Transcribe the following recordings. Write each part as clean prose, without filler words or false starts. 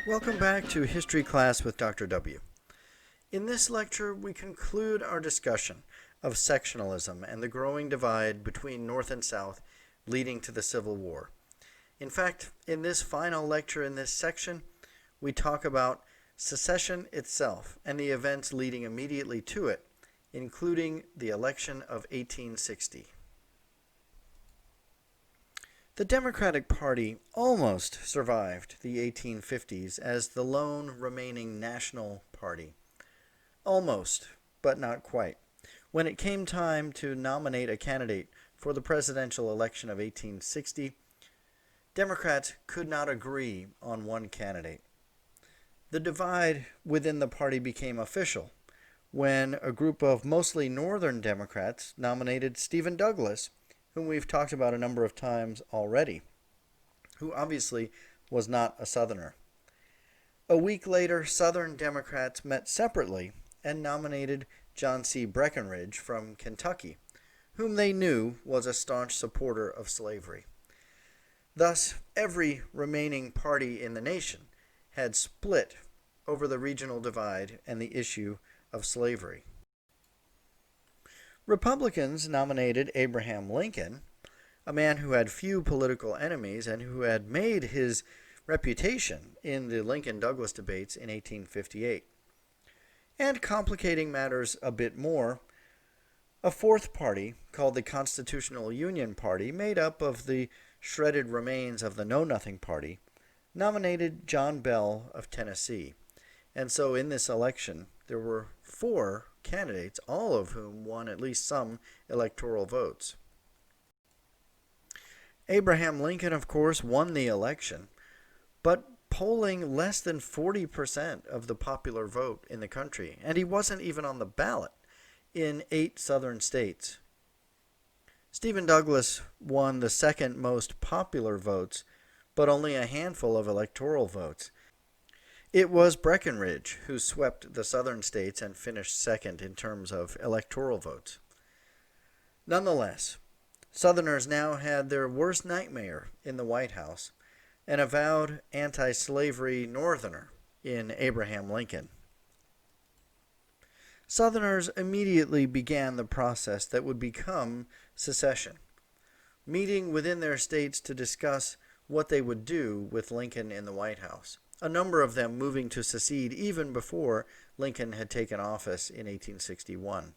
Welcome back to History Class with Dr. W. In this lecture, we conclude our discussion of sectionalism and the growing divide between North and South leading to the Civil War. In fact, in this final lecture in this section, we talk about secession itself and the events leading immediately to it, including the election of 1860. The Democratic Party almost survived the 1850s as the lone remaining national party. Almost, but not quite. When it came time to nominate a candidate for the presidential election of 1860, Democrats could not agree on one candidate. The divide within the party became official when a group of mostly Northern Democrats nominated Stephen Douglas, whom we've talked about a number of times already, who obviously was not a Southerner. A week later, Southern Democrats met separately and nominated John C. Breckinridge from Kentucky, whom they knew was a staunch supporter of slavery. Thus, every remaining party in the nation had split over the regional divide and the issue of slavery. Republicans nominated Abraham Lincoln, a man who had few political enemies and who had made his reputation in the Lincoln-Douglas debates in 1858. And complicating matters a bit more, a fourth party, called the Constitutional Union Party, made up of the shredded remains of the Know-Nothing Party, nominated John Bell of Tennessee. And so in this election, there were four candidates, all of whom won at least some electoral votes. Abraham Lincoln, of course, won the election, but polling less than 40% of the popular vote in the country, and he wasn't even on the ballot in 8 southern states. Stephen Douglas won the second most popular votes, but only a handful of electoral votes. It was Breckinridge who swept the southern states and finished second in terms of electoral votes. Nonetheless, Southerners now had their worst nightmare in the White House, an avowed anti-slavery Northerner in Abraham Lincoln. Southerners immediately began the process that would become secession, meeting within their states to discuss what they would do with Lincoln in the White House, a number of them moving to secede even before Lincoln had taken office in 1861.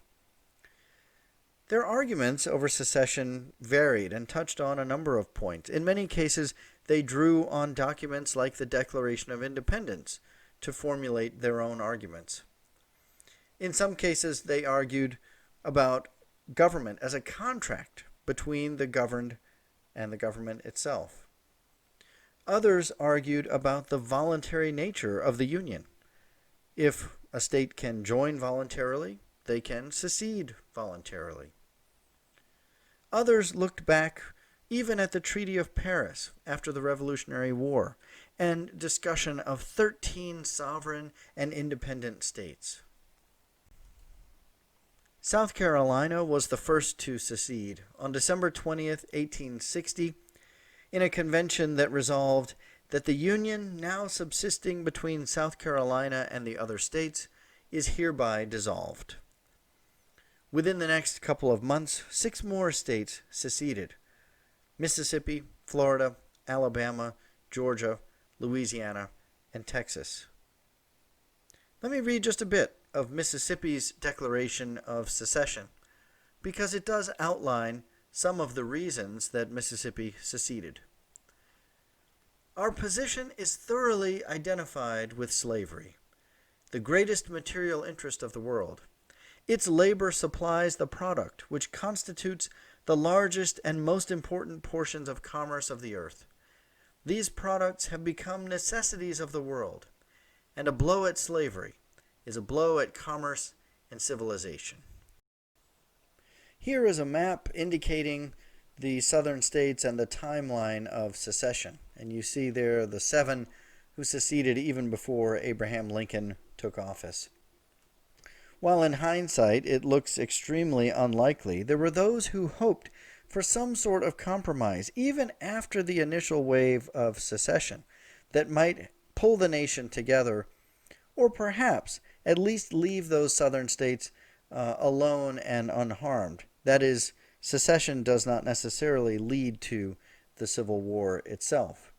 Their arguments over secession varied and touched on a number of points. In many cases, they drew on documents like the Declaration of Independence to formulate their own arguments. In some cases, they argued about government as a contract between the governed and the government itself. Others argued about the voluntary nature of the Union. If a state can join voluntarily, they can secede voluntarily. Others looked back even at the Treaty of Paris after the Revolutionary War and discussion of 13 sovereign and independent states. South Carolina was the first to secede on December 20th, 1860, in a convention that resolved that the union now subsisting between South Carolina and the other states is hereby dissolved. Within the next couple of months, 6 more states seceded: Mississippi, Florida, Alabama, Georgia, Louisiana, and Texas. Let me read just a bit of Mississippi's Declaration of Secession, because it does outline some of the reasons that Mississippi seceded. Our position is thoroughly identified with slavery, the greatest material interest of the world. Its labor supplies the product which constitutes the largest and most important portions of commerce of the earth. These products have become necessities of the world, and a blow at slavery is a blow at commerce and civilization. Here is a map indicating the southern states and the timeline of secession. And you see there the 7 who seceded even before Abraham Lincoln took office. While in hindsight it looks extremely unlikely, there were those who hoped for some sort of compromise, even after the initial wave of secession, that might pull the nation together, or perhaps at least leave those southern states alone and unharmed. That is, secession does not necessarily lead to the Civil War itself.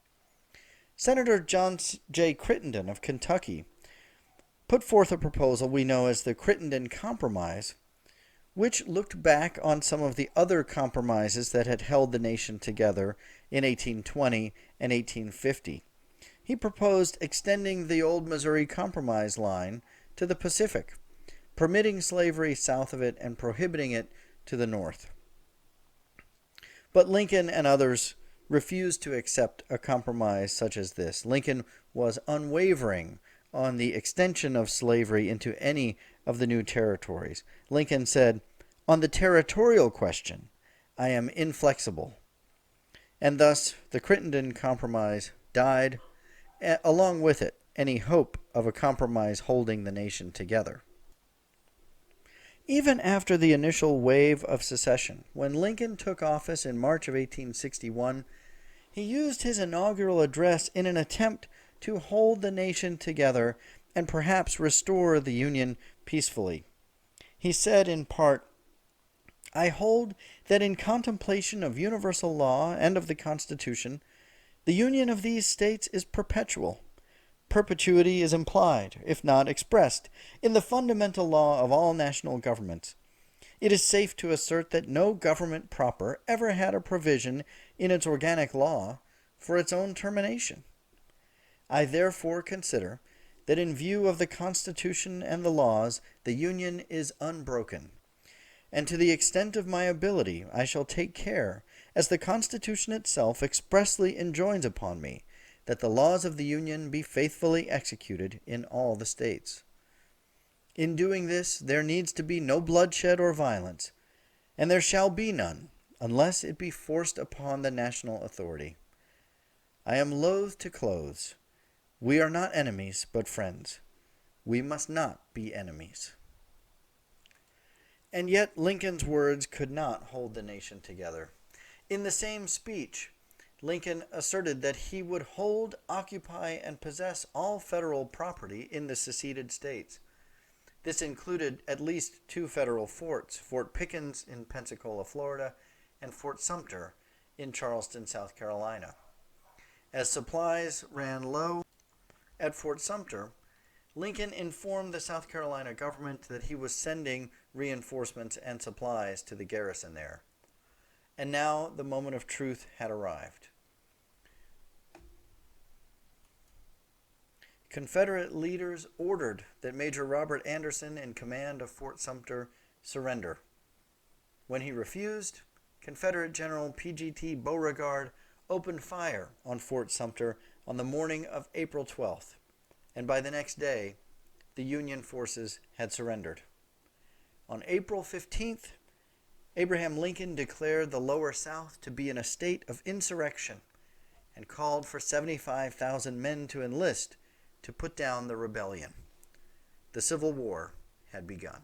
Senator John J. Crittenden of Kentucky put forth a proposal we know as the Crittenden Compromise, which looked back on some of the other compromises that had held the nation together in 1820 and 1850. He proposed extending the old Missouri Compromise line to the Pacific, permitting slavery south of it and prohibiting it to the north. But Lincoln and others refused to accept a compromise such as this. Lincoln was unwavering on the extension of slavery into any of the new territories. Lincoln said, "On the territorial question, I am inflexible." And thus the Crittenden Compromise died, along with it any hope of a compromise holding the nation together. Even after the initial wave of secession, when Lincoln took office in March of 1861, he used his inaugural address in an attempt to hold the nation together and perhaps restore the Union peacefully. He said in part, "I hold that in contemplation of universal law and of the Constitution, the union of these states is perpetual. Perpetuity is implied, if not expressed, in the fundamental law of all national governments. It is safe to assert that no government proper ever had a provision in its organic law for its own termination. I therefore consider that in view of the Constitution and the laws, the Union is unbroken. And to the extent of my ability, I shall take care, as the Constitution itself expressly enjoins upon me, that the laws of the Union be faithfully executed in all the states. In doing this, there needs to be no bloodshed or violence, and there shall be none, unless it be forced upon the national authority. I am loath to close. We are not enemies, but friends. We must not be enemies." And yet Lincoln's words could not hold the nation together. In the same speech, Lincoln asserted that he would hold, occupy, and possess all federal property in the seceded states. This included at least 2 federal forts, Fort Pickens in Pensacola, Florida, and Fort Sumter in Charleston, South Carolina. As supplies ran low at Fort Sumter, Lincoln informed the South Carolina government that he was sending reinforcements and supplies to the garrison there. And now the moment of truth had arrived. Confederate leaders ordered that Major Robert Anderson, in command of Fort Sumter, surrender. When he refused, Confederate General P.G.T. Beauregard opened fire on Fort Sumter on the morning of April 12th, and by the next day, the Union forces had surrendered. On April 15th, Abraham Lincoln declared the Lower South to be in a state of insurrection and called for 75,000 men to enlist to put down the rebellion. The Civil War had begun.